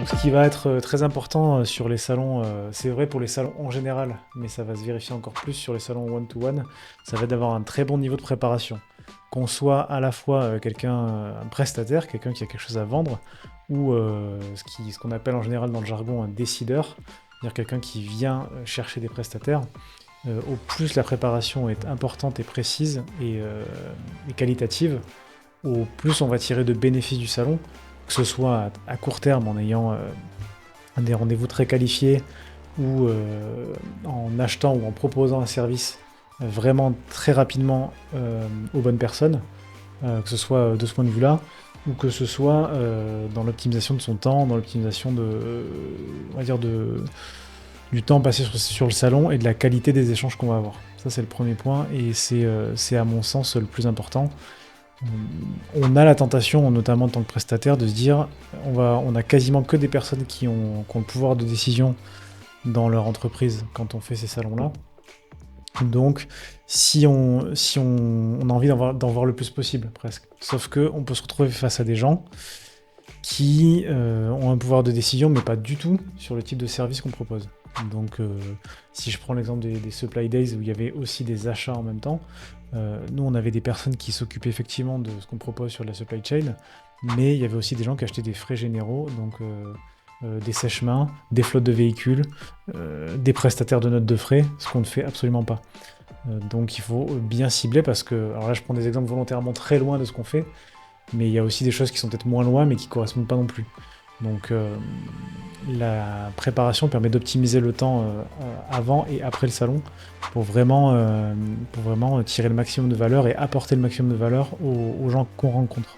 Donc, ce qui va être très important sur les salons, c'est vrai pour les salons en général, mais ça va se vérifier encore plus sur les salons one-to-one, ça va être d'avoir un très bon niveau de préparation. Qu'on soit à la fois un prestataire, quelqu'un qui a quelque chose à vendre, ou ce qu'on appelle en général dans le jargon un décideur, c'est-à-dire quelqu'un qui vient chercher des prestataires. Au plus la préparation est importante et précise et qualitative, au plus on va tirer de bénéfices du salon, que ce soit à court terme en ayant des rendez-vous très qualifiés ou en achetant ou en proposant un service vraiment très rapidement aux bonnes personnes, que ce soit de ce point de vue-là, ou que ce soit dans l'optimisation de son temps, dans l'optimisation on va dire du temps passé sur le salon et de la qualité des échanges qu'on va avoir. Ça, c'est le premier point et c'est à mon sens le plus important. On a la tentation, notamment en tant que prestataire, de se dire on a quasiment que des personnes qui ont le pouvoir de décision dans leur entreprise quand on fait ces salons-là. Donc, si on a envie d'en voir le plus possible, presque. Sauf qu'on peut se retrouver face à des gens qui ont un pouvoir de décision, mais pas du tout sur le type de service qu'on propose. Donc, si je prends l'exemple des Supply Days où il y avait aussi des achats en même temps, nous, on avait des personnes qui s'occupaient effectivement de ce qu'on propose sur la supply chain, mais il y avait aussi des gens qui achetaient des frais généraux, donc des sèche-mains, des flottes de véhicules, des prestataires de notes de frais, ce qu'on ne fait absolument pas. Donc il faut bien cibler parce que, alors là je prends des exemples volontairement très loin de ce qu'on fait, mais il y a aussi des choses qui sont peut-être moins loin mais qui ne correspondent pas non plus. Donc la préparation permet d'optimiser le temps avant et après le salon pour vraiment tirer le maximum de valeur et apporter le maximum de valeur aux gens qu'on rencontre.